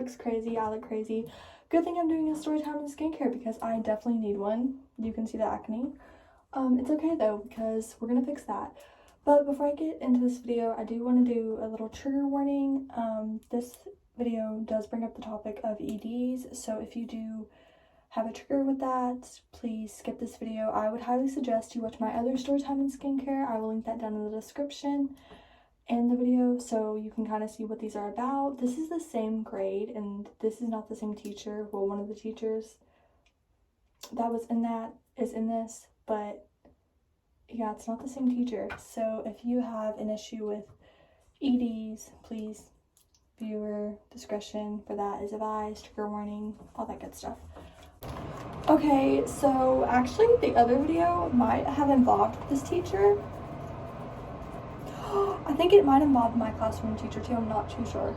looks crazy, I look crazy. Good thing I'm doing a story time and skincare because I definitely need one. You can see the acne. It's okay though because we're gonna fix that. But before I get into this video, I do want to do a little trigger warning. This video does bring up the topic of EDs, so if you do have a trigger with that, please skip this video. I would highly suggest you watch my other Storytime and Skincare. I will link that down in the description and the video so you can kind of see what these are about. This is the same grade and this is not the same teacher. Well, one of the teachers that was in that is in this, but yeah, it's not the same teacher. So if you have an issue with EDs, please, viewer discretion for that is advised, trigger warning, all that good stuff. Okay, so actually the other video might have involved this teacher. I think it might involve my classroom teacher too, I'm not too sure.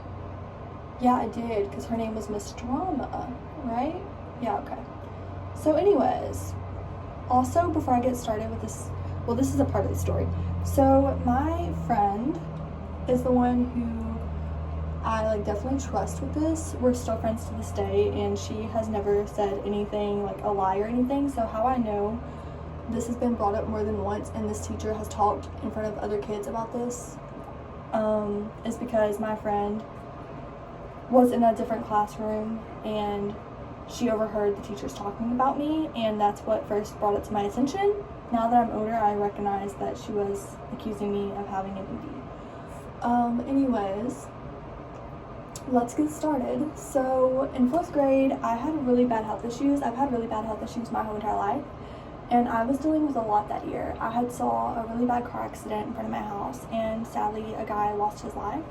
Yeah, it did, because her name was Miss Drama, right? Yeah, okay. So anyways, also before I get started with this, well, this is a part of the story. So my friend is the one who I like definitely trust with this. We're still friends to this day, and she has never said anything like a lie or anything. So how I know this has been brought up more than once and this teacher has talked in front of other kids about this is because my friend was in a different classroom and she overheard the teachers talking about me, and that's what first brought it to my attention. Now that I'm older, I recognize that she was accusing me of having an ED. Anyways, let's get started. So in 4th grade, I had really bad health issues. I've had really bad health issues my whole entire life, and I was dealing with a lot that year. I had saw a really bad car accident in front of my house, and sadly a guy lost his life.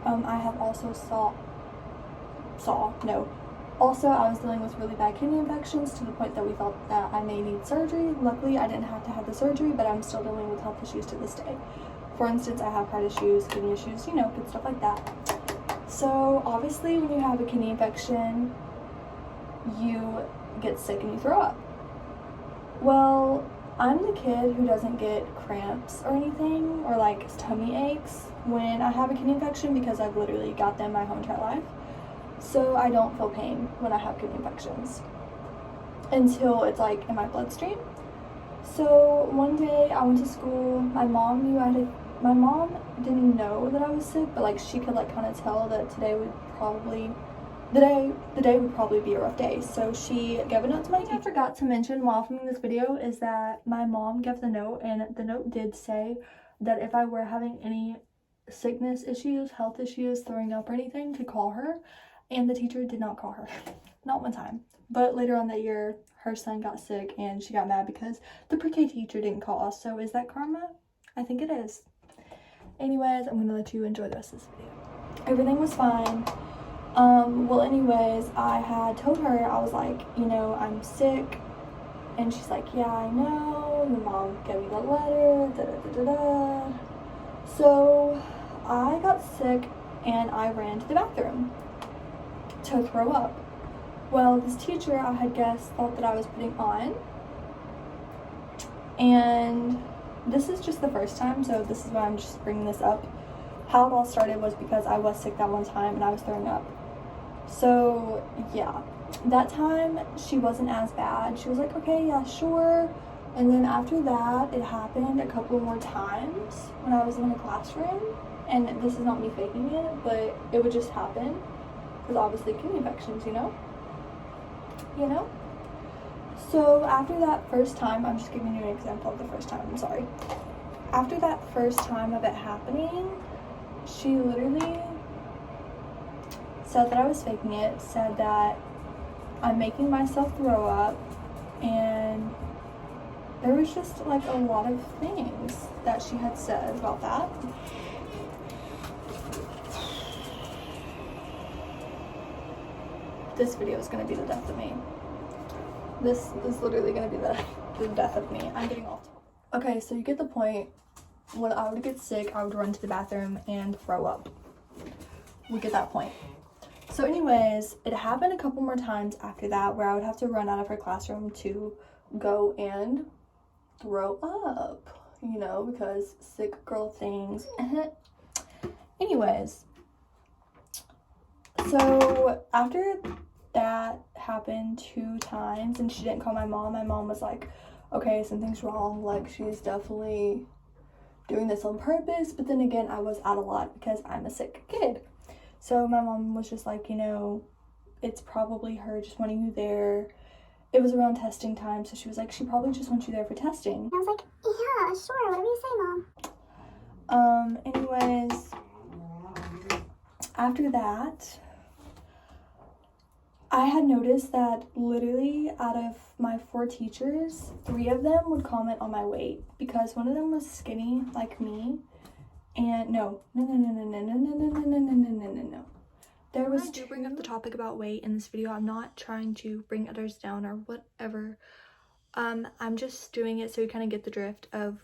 I have also Also, I was dealing with really bad kidney infections to the point that we thought that I may need surgery. Luckily, I didn't have to have the surgery, but I'm still dealing with health issues to this day. For instance, I have heart issues, kidney issues, you know, good stuff like that. So obviously, when you have a kidney infection, you get sick and you throw up. Well, I'm the kid who doesn't get cramps or anything, or like tummy aches when I have a kidney infection because I've literally got them my whole entire life. So I don't feel pain when I have kidney infections until it's like in my bloodstream. So one day I went to school. My mom didn't know that I was sick, but like she could like kind of tell that the day would probably be a rough day. So she gave a note to my teacher. I forgot to mention while filming this video is that my mom gave the note, and the note did say that if I were having any sickness issues, health issues, throwing up or anything, to call her. And the teacher did not call her. Not one time. But later on that year, her son got sick and she got mad because the pre-K teacher didn't call us. So is that karma? I think it is. Anyways, I'm gonna let you enjoy the rest of this video. Everything was fine. Well, anyways, I had told her, I was like, you know, I'm sick. And she's like, yeah, I know. Your mom gave me the letter. Da da da da da. So I got sick and I ran to the bathroom to throw up. Well, this teacher, I had guessed, thought that I was putting on, and this is just the first time, so this is why I'm just bringing this up. How it all started was because I was sick that one time and I was throwing up. So yeah, that time she wasn't as bad. She was like, okay, yeah, sure. And then after that, it happened a couple more times when I was in the classroom, and this is not me faking it, but it would just happen. Because obviously kidney infections, you know? So after that first time, I'm just giving you an example of the first time, I'm sorry. After that first time of it happening, she literally said that I was faking it, said that I'm making myself throw up, and there was just like a lot of things that she had said about that. This video is going to be the death of me. This is literally going to be the death of me. I'm getting off topic. Okay, so you get the point. When I would get sick, I would run to the bathroom and throw up. We get that point. So anyways, it happened a couple more times after that where I would have to run out of her classroom to go and throw up, you know, because sick girl things. Anyways, So after that happened 2 times and she didn't call my mom was like, okay, something's wrong, like she's definitely doing this on purpose. But then again, I was out a lot because I'm a sick kid. So my mom was just like, you know, it's probably her just wanting you there. It was around testing time, so she was like, she probably just wants you there for testing. I was like, yeah, sure, whatever you say, Mom. Anyways, after that, I had noticed that literally out of my 4 teachers, 3 of them would comment on my weight because one of them was skinny like me. And no. There was. I do bring up the topic about weight in this video. I'm not trying to bring others down or whatever. I'm just doing it so you kind of get the drift of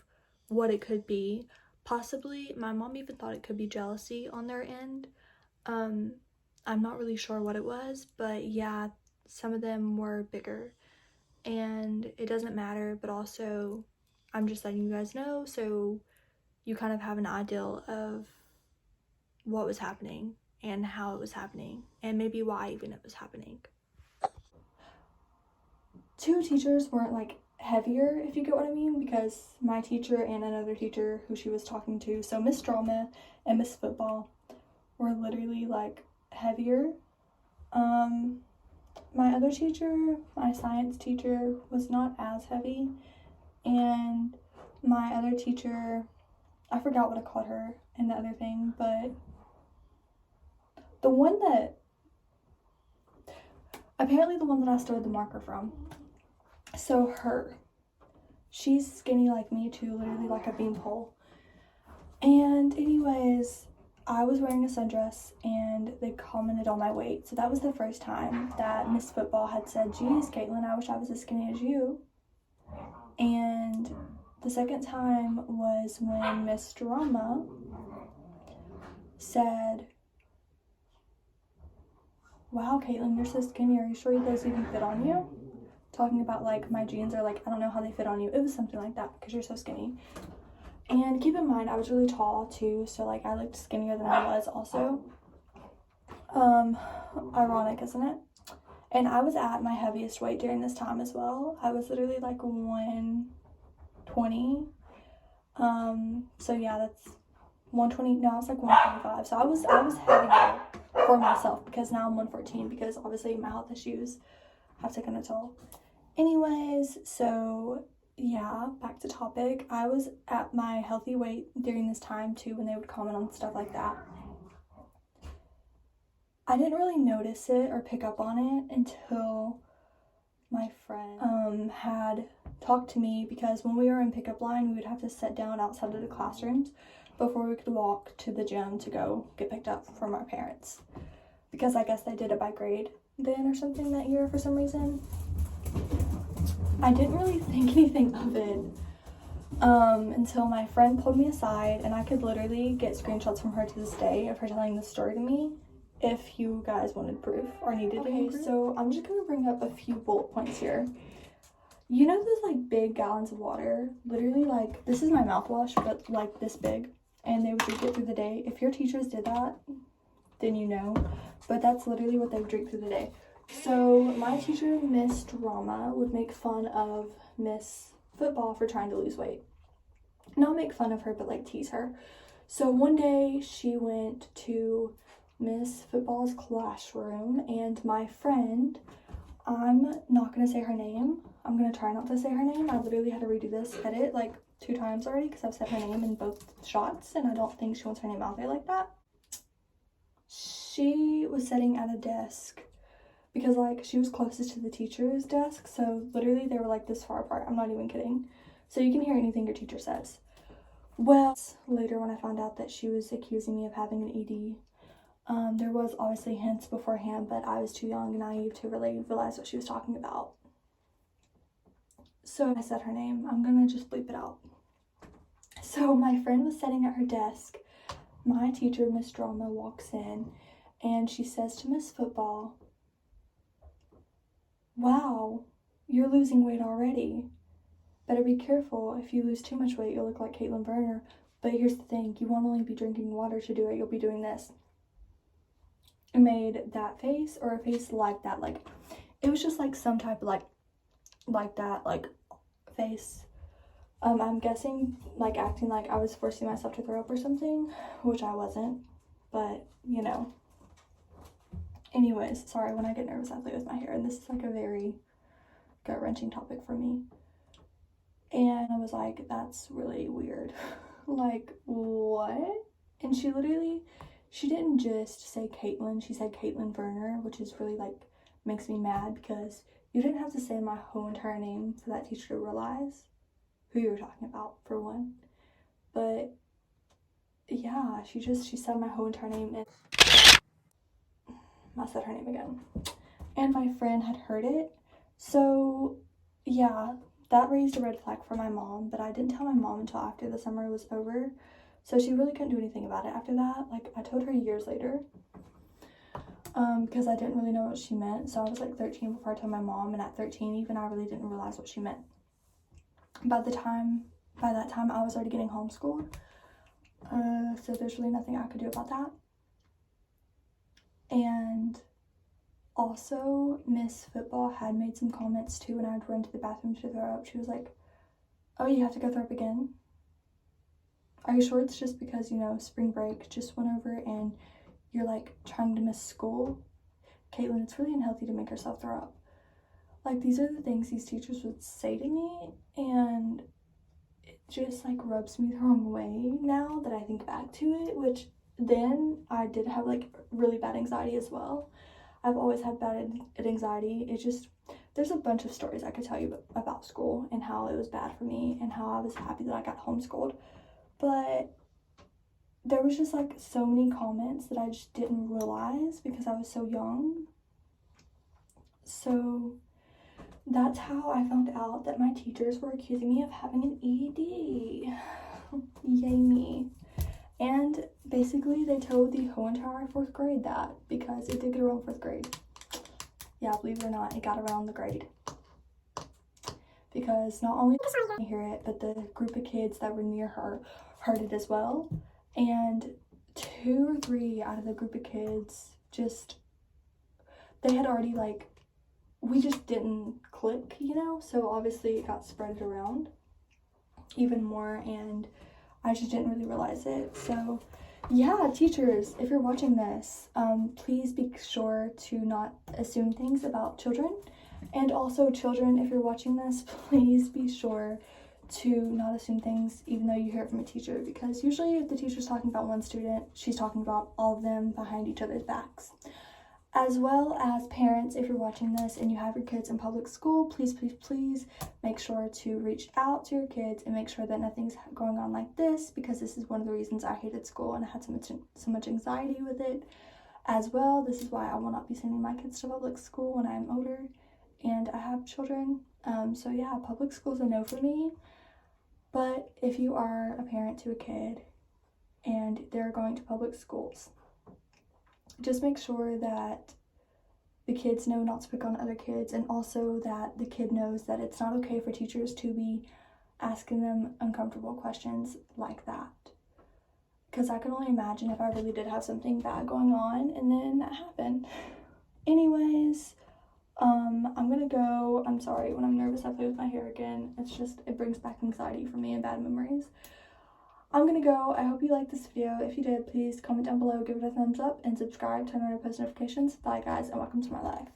what it could be. Possibly, my mom even thought it could be jealousy on their end. I'm not really sure what it was, but yeah, some of them were bigger. And it doesn't matter, but also I'm just letting you guys know so you kind of have an idea of what was happening and how it was happening and maybe why even it was happening. 2 teachers weren't like heavier, if you get what I mean, because my teacher and another teacher who she was talking to, so Miss Drama and Miss Football, were literally like heavier. My other teacher, my science teacher, was not as heavy, and my other teacher, I forgot what I called her in the other thing, but the one that I stole the marker from. So she's skinny like me too, literally like a beanpole. And anyways, I was wearing a sundress and they commented on my weight. So that was the first time that Miss Football had said, geez, Caitlin, I wish I was as skinny as you. And the second time was when Miss Drama said, wow, Caitlin, you're so skinny. Are you sure those even fit on you? Talking about like my jeans are like, I don't know how they fit on you. It was something like that because you're so skinny. And keep in mind, I was really tall too, so like I looked skinnier than I was also. Ironic, isn't it? And I was at my heaviest weight during this time as well. I was literally like 120. So yeah, that's 120. No, I was like 125. So I was heavier for myself because now I'm 114 because obviously my health issues have taken a toll. Anyways, so yeah, back to topic. I was at my healthy weight during this time too when they would comment on stuff like that. I didn't really notice it or pick up on it until my friend had talked to me, because when we were in pickup line, we would have to sit down outside of the classrooms before we could walk to the gym to go get picked up from our parents, because I guess they did it by grade then or something that year for some reason. I didn't really think anything of it until my friend pulled me aside, and I could literally get screenshots from her to this day of her telling this story to me if you guys wanted proof or needed any proof. So I'm just gonna bring up a few bullet points here. You know those like big gallons of water, literally like this is my mouthwash but like this big, and they would drink it through the day. If your teachers did that, then you know, but that's literally what they would drink through the day. So my teacher, Miss Drama, would make fun of Miss Football for trying to lose weight. Not make fun of her, but like tease her. So one day she went to Miss Football's classroom, and my friend, I'm not gonna say her name. I'm gonna try not to say her name. I literally had to redo this edit like 2 times already because I've said her name in both shots, and I don't think she wants her name out there like that. She was sitting at a desk because like she was closest to the teacher's desk, so literally they were like this far apart. I'm not even kidding. So you can hear anything your teacher says. Well, later when I found out that she was accusing me of having an ED, there was obviously hints beforehand, but I was too young and naive to really realize what she was talking about. So I said her name. I'm gonna just bleep it out. So my friend was sitting at her desk. My teacher, Miss Drama, walks in and she says to Miss Football, wow, you're losing weight already. Better be careful. If you lose too much weight, you'll look like Caitlin Berner. But here's the thing, you won't only be drinking water to do it, you'll be doing this. made that face or a face like that. Like, it was just like some type of like that, like face. I'm guessing like acting like I was forcing myself to throw up or something, which I wasn't, but you know. Anyways, sorry, when I get nervous I play with my hair, and this is like a very gut-wrenching topic for me. And I was like, that's really weird. Like, what? And she didn't just say Caitlin, she said Caitlin Werner, which is really like makes me mad, because you didn't have to say my whole entire name for that teacher to realize who you were talking about, for one. But yeah, she said my whole entire name, and I said her name again. And my friend had heard it. So yeah, that raised a red flag for my mom, but I didn't tell my mom until after the summer was over. So she really couldn't do anything about it after that. Like, I told her years later, because I didn't really know what she meant. So I was like 13 before I told my mom, and at 13 even I really didn't realize what she meant. By that time I was already getting homeschooled, so there's really nothing I could do about that. And also, Miss Football had made some comments too when I'd run to the bathroom to throw up. She was like, oh, you have to go throw up again? Are you sure it's just because, you know, spring break just went over and you're like trying to miss school? Caitlin, it's really unhealthy to make yourself throw up. Like, these are the things these teachers would say to me, and it just like rubs me the wrong way now that I think back to it, which then I did have like really bad anxiety as well. I've always had bad anxiety. It just, there's a bunch of stories I could tell you about school and how it was bad for me and how I was happy that I got homeschooled. But there was just like so many comments that I just didn't realize because I was so young. So that's how I found out that my teachers were accusing me of having an ED. Yay me. And basically they told the whole entire 4th grade that, because it did get around 4th grade. Yeah, believe it or not, it got around the grade. Because not only did I hear it, but the group of kids that were near her heard it as well. And 2 or 3 out of the group of kids just, they had already like, we just didn't click, you know? So obviously it got spread around even more, and I just didn't really realize it. So yeah, teachers, if you're watching this, please be sure to not assume things about children. And also, children, if you're watching this, please be sure to not assume things even though you hear it from a teacher, because usually if the teacher's talking about one student, she's talking about all of them behind each other's backs. As well as parents, if you're watching this and you have your kids in public school, please, please, please make sure to reach out to your kids and make sure that nothing's going on like this, because this is one of the reasons I hated school and I had so much anxiety with it. As well, this is why I will not be sending my kids to public school when I'm older and I have children. So yeah, public school is a no for me. But if you are a parent to a kid and they're going to public schools, just make sure that the kids know not to pick on other kids, and also that the kid knows that it's not okay for teachers to be asking them uncomfortable questions like that. Because I can only imagine if I really did have something bad going on and then that happened. Anyways, I'm gonna go. I'm sorry, when I'm nervous I play with my hair again. It's just, it brings back anxiety for me and bad memories. I'm gonna go. I hope you liked this video. If you did, please comment down below, give it a thumbs up, and subscribe, turn on your post notifications. Bye guys, and welcome to my life.